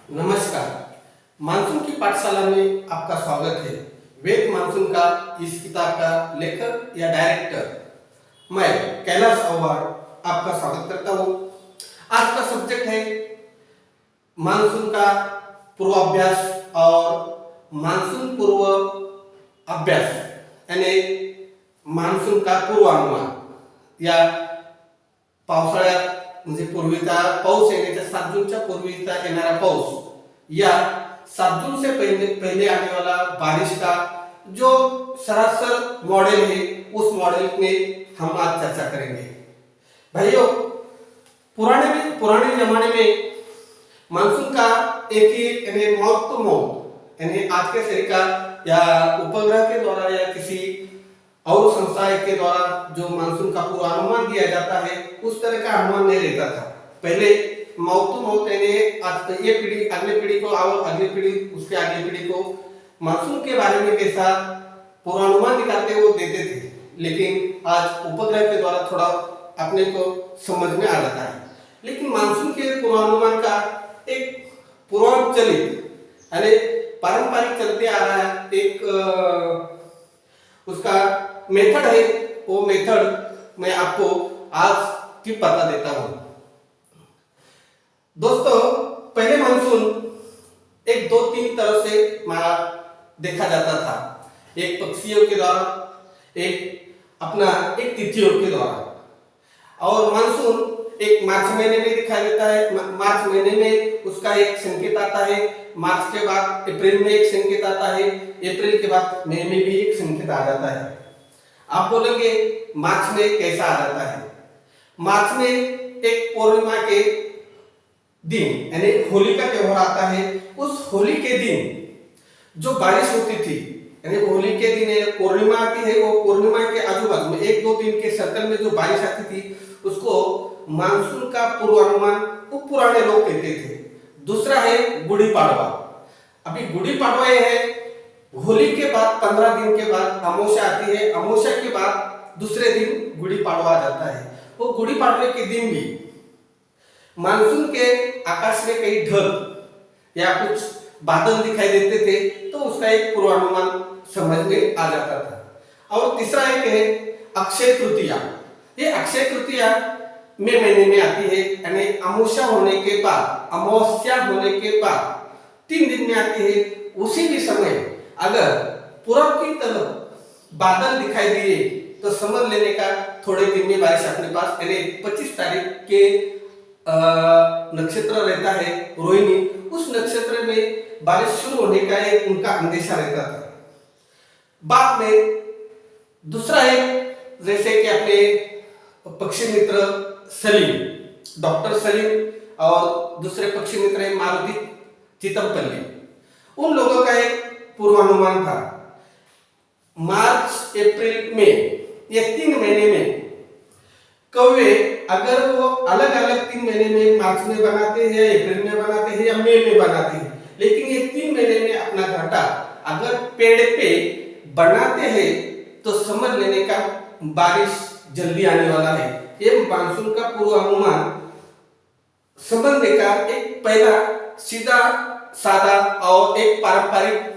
नमस्कार। मानसून की पाठशाला में आपका स्वागत है। वेद मानसून का इस किताब का लेखक या डायरेक्टर मैं कैलाश अवार्ड आपका स्वागत करता हूँ। आज का सब्जेक्ट है मानसून का पूर्वाभ्यास और मानसून पूर्व अभ्यास यानी मान्सून का पूर्वानुमान या पावसाळ्यात म्हणजे पूर्वीचा पाऊस येण्याच्या 7 जूनच्या पूर्वीचा येणारा पाऊस या 7 जून से पहले आने वाला बारिश का जो सरासर मॉडल है उस मॉडल में हम आज चर्चा करेंगे। भाइयों, पुराने जमाने में मानसून का एक ही यानी माउथ टू माउथ यानी आज के तरीका या उपग्रह के द्वारा या किसी और संस्थाएं के द्वारा जो मानसून का पूर्वानुमान दिया जाता है उस तरह का अनुमान नहीं रहता था। पहले माउथ टू माउथ यानी आज ये पीढ़ी अगली पीढ़ी को और अगली पीढ़ी उसके अगली पीढ़ी को मानसून के बारे में कैसा पूर्वानुमान निकालते वो देते थे, लेकिन आज उपग्रह के द्वारा थोड़ा अपने को समझ में आ जाता है। लेकिन मानसून के पूर्वानुमान का एक पूर्वांचलित यानी पारंपरिक चलते आ रहा है एक उसका मेथड है। वो मेथड मैं आपको आज की बता देता हूं। दोस्तों, पहले मानसून एक 2-3 तरह से देखा जाता था। एक पक्षियों के द्वारा, एक तिथियों के द्वारा। और मानसून एक मार्च महीने में दिखाई देता है। मार्च महीने में उसका एक संकेत आता है। मार्च के बाद अप्रैल में एक संकेत आता है। अप्रैल के बाद मई में भी एक संकेत आ जाता है। आप बोलेंगे मार्च में कैसा आ जाता है? मार्च में एक पूर्णिमा के दिन यानी होली का त्योहार आता है। उस होली के दिन जो बारिश होती थी यानी होली के दिन पूर्णिमा आती है, वो पूर्णिमा के आजू बाजू में 1-2 दिन के सर्कल में जो बारिश आती थी उसको मानसून का पूर्वानुमान वो पुराने लोग कहते थे। दूसरा है गुड़ी पाड़वा। अभी गुड़ी पाड़वा ये है होली के बाद 15 दिन के बाद अमावस्या आती है। अमावस्या के बाद दूसरे दिन गुड़ी पाड़वा आ जाता है। वो गुड़ी पाड़वे के दिन भी मानसून के आकाश में कई ढग या कुछ बादल दिखाई देते थे तो उसका एक पूर्वानुमान समझ में आ जाता था। और तीसरा एक है अक्षय तृतीया। ये अक्षय तृतीया मई महीने में आती है यानी अमावस्या होने के बाद 3 दिन में आती है। उसी भी समय अगर पूरब की तरफ बादल दिखाई दिए तो समझ लेने का थोड़े दिन में बारिश अपने पास यानी 25 तारीख के नक्षत्र रहता है रोहिणी, उस नक्षत्र में बारिश शुरू होने का एक उनका अंदेशा रहता था। बाद में दूसरा है जैसे कि अपने पक्षी मित्र सलीम, डॉक्टर सलीम और दूसरे पक्षी मित्र है मारुति चितमपल्ली। उन लोगों का एक पूर्वानुमान था मार्च अप्रैल में ये 3 महीने में कौवे अगर वो अलग अलग 3 महीने में मार्च में बनाते हैं, अप्रैल में बनाते हैं या मई में बनाते हैं, लेकिन ये 3 महीने में अपना घाटा अगर पेड़ पे बनाते हैं तो समझ लेने का बारिश जल्दी आने वाला है। ये मानसून का पूर्वानुमान समझने का एक पहला सीधा सादा और एक पारंपरिक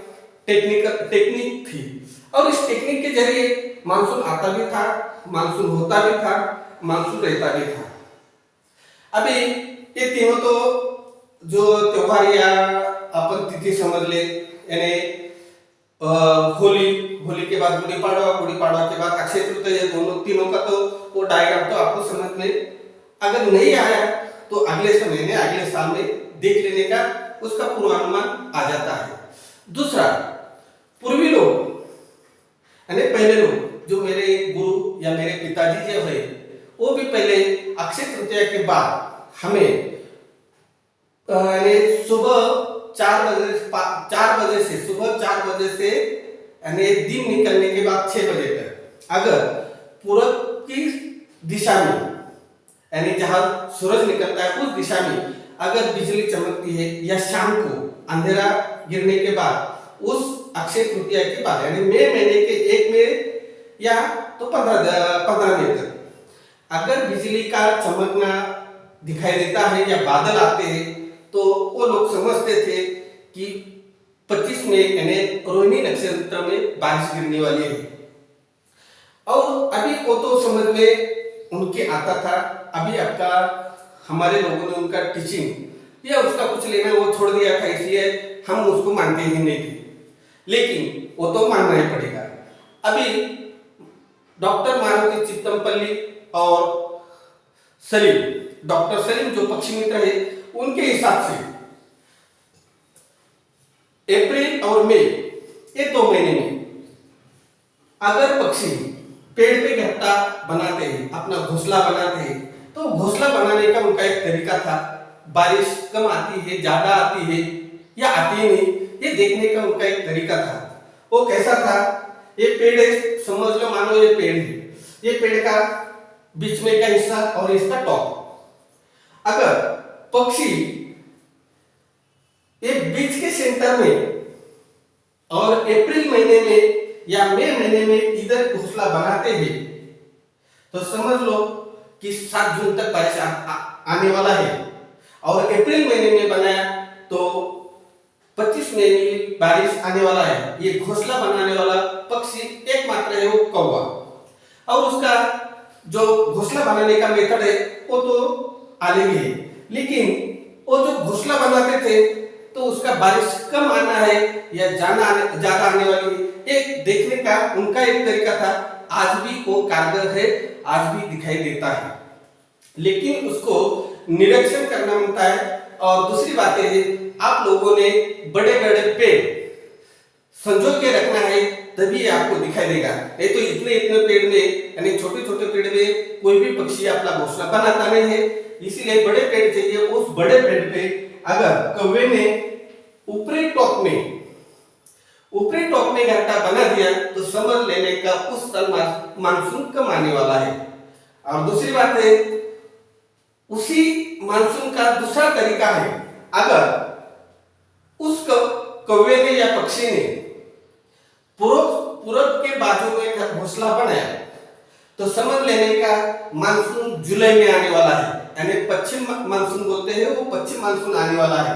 टेक्निक थी। और इस टेक्निक के जरिए मानसून आता भी था, मानसून होता भी था, मानसून रहता भी था। अभी ये तीनों तो जो त्योहार या अपन तिथि समझ ले यानी होली के बाद गुड़ी पाड़वा के बाद अक्षय तृतीया, दोनों तीनों का तो वो डायग्राम तो आपको समझ में अगर नहीं आया तो अगले समय में अगले साल में देख लेने का उसका पूर्वानुमान आ जाता है। दूसरा, पूर्वी लोग यानी पहले लोग जो मेरे गुरु या मेरे पिताजी जो है वो भी पहले अक्षय तृतीया के बाद हमें यानी सुबह 4 बजे से यानी दिन निकलने के बाद 6 बजे तक अगर पूरब की दिशा में यानी जहां सूरज निकलता है उस दिशा में अगर बिजली चमकती है या शाम को अंधेरा गिरने के बाद उस अक्षय तृतीया के बाद यानी मई महीने के 1 मई या तो 15 मई तक अगर बिजली का चमकना दिखाई देता है या बादल आते हैं तो तो वो लोग समझते थे कि 25 में यानी रोहिणी नक्षत्र में बारिश गिरने वाली है। और अभी वो तो समझ में उनके आता था, अभी आपका हमारे लोगों ने उनका टीचिंग या उसका कुछ लेना वो छोड़ दिया था, इसलिए हम उसको मानते ही नहीं थे, लेकिन वो तो मानना ही पड़ेगा। अभी डॉक्टर मारुति चित्तमपल्ली और सलीम, डॉक्टर सलीम जो पक्षी मित्र है, उनके हिसाब से अप्रैल और मई ये 2 महीने में अगर पक्षी पेड़ पे घट्टा बनाते हैं, अपना घोंसला बनाते हैं, तो घोंसला बनाने का उनका एक तरीका था। बारिश कम आती है, ज्यादा आती है या आती ही नहीं, ये देखने का उनका एक तरीका था। वो कैसा था, ये पेड़ है, समझ लो, मानो ये पेड़ है, ये पेड़ का बीच में का हिस्सा और इसका टॉप। अगर पक्षी एक बीच के सेंटर में और अप्रैल महीने में या मई महीने में इधर घोंसला बनाते हैं, तो समझ लो कि 7 जून तक बारिश आने वाला है। और अप्रैल महीने में बनाया तो 25 मई में बारिश आने वाला है। ये घोंसला बनाने वाला पक्षी एकमात्र है वो कौवा, और उसका जो घोंसला बनाने का मेथड है वो तो अलग है, लेकिन वो जो घोंसला बनाते थे तो उसका बारिश कम आना है या ज्यादा आने वाली है, एक देखने का उनका एक तरीका था। आज भी वो कारगर है, आज भी दिखाई देता है, लेकिन उसको निरीक्षण करना होता है। और दूसरी बात है, आप लोगों ने बड़े बड़े पेड़ संजो के रखना है, तभी आपको दिखाई देगा। नहीं तो इतने इतने पेड़ में यानी छोटे छोटे पेड़ में कोई भी पक्षी अपना घोंसला बनाता नहीं है, इसीलिए बड़े पेड़ चाहिए। उस बड़े पेड़ पे अगर कौवे ने ऊपरी टॉप में घट्टा बना दिया तो समझ लेने का उस साल मानसून कम आने वाला है। और दूसरी बात है, उसी मानसून का दूसरा तरीका है, अगर उस कौवे ने या पक्षी ने पूरब के बाजू में घोंसला बनाया तो समझ लेने का मानसून जुलाई में आने वाला है, यानी पश्चिम मानसून बोलते हैं, वो पश्चिम मानसून आने वाला है।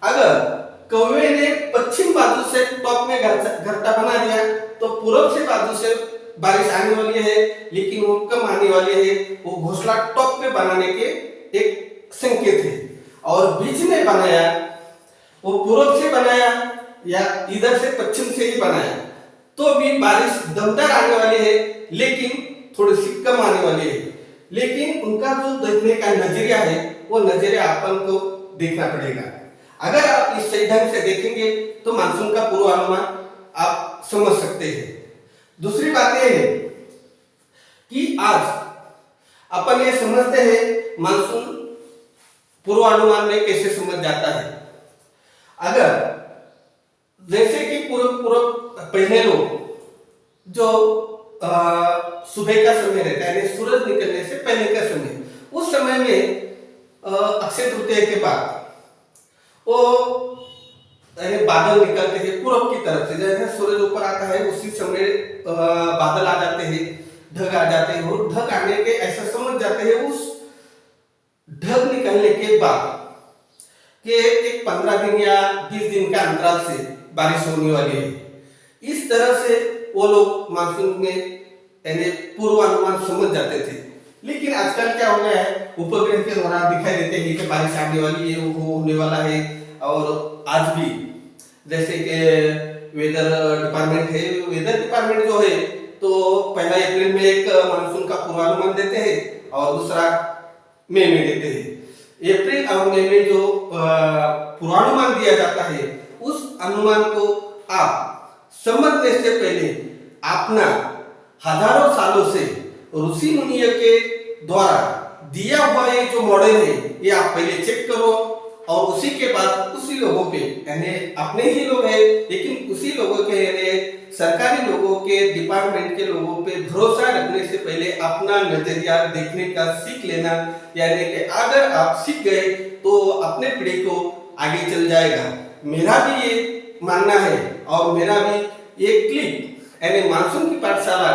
अगर कौवे ने पश्चिम बाजू से टॉप में घट्टा बना दिया तो पूरब से बाजू से बारिश आने वाली है, लेकिन वो कम आने वाली है। वो घोंसला टॉप पे बनाने के एक संकेत है। और बीच में बनाया, वो पूरब से बनाया या इधर से पश्चिम से ही बनाया, तो भी बारिश दमदार आने वाली है, लेकिन थोड़ी सी कम आने वाली है। लेकिन उनका जो देखने का नजरिया है, वो नजरिया अपन को देखना पड़ेगा। अगर आप इस सही ढंग से देखेंगे तो मानसून का पूर्वानुमान आप समझ सकते हैं। दूसरी बात यह है कि आज अपन ये समझते हैं मानसून पूर्वानुमान में कैसे समझ जाता है। अगर जैसे कि पूर्व पहले लोग जो सुबह का समय रहता है, यानी सूरज निकलने से पहले का समय, उस समय में अक्षय तृतीया के बाद वो बादल निकलते हैं पूरब की तरफ से। जैसे सूरज ऊपर आता है उसी समय बादल आ जाते हैं, ढग आ जाते हैं, और ढग आने के ऐसा समझ जाते हैं उस ढग निकलने के बाद कि एक 15 दिन या 20 दिन का अंतराल से बारिश होने वाली है। इस तरह से वो लोग मानसून में यानी पूर्वानुमान समझ जाते थे। लेकिन आजकल क्या हो गया है, उपग्रह के द्वारा दिखाई देते हैं कि बारिश आने वाली है, वो होने वाला है। और आज भी जैसे कि वेदर डिपार्टमेंट है, वेदर डिपार्टमेंट जो है तो पहला अप्रैल में एक मानसून का पूर्वानुमान देते हैं और दूसरा मई में देते हैं। अप्रैल और मई में जो पूर्वानुमान दिया जाता है, उस अनुमान को आप समझने से पहले अपना हजारों सालों से ऋषि मुनियों के द्वारा दिया हुआ ये जो मॉडल है, ये आप पहले चेक करो। और उसी के बाद उसी लोगों पे, यानी अपने ही लोग हैं लेकिन उसी लोगों के, यानी सरकारी लोगों के, डिपार्टमेंट के लोगों पे भरोसा रखने से पहले अपना नजरिया देखने का सीख लेना। यानी कि अगर आप सीख गए तो अपने पीढ़ी को आगे चल जाएगा। मेरा भी ये मानना है और मेरा भी एक क्लिप यानी मानसून की पाठशाला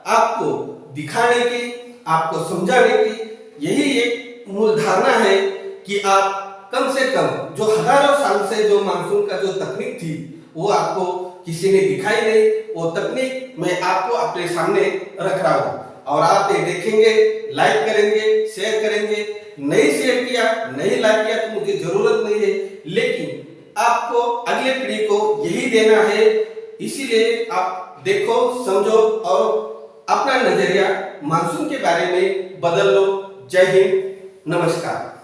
आपको दिखाने की, आपको समझाने की यही एक मूल धारणा है कि आप कम से कम जो हजारों साल से जो मानसून का जो तकनीक थी वो आपको किसी ने दिखाई नहीं, वो तकनीक मैं आपको अपने सामने रख रहा हूँ और आप ये देखेंगे, लाइक करेंगे, शेयर करेंगे। नहीं शेयर किया, नहीं लाइक किया तो मुझे जरूरत नहीं है, लेकिन आपको अगले पीढ़ी को यही देना है। इसीलिए आप देखो, समझो और अपना नजरिया मानसून के बारे में बदल लो। जय हिंद, नमस्कार।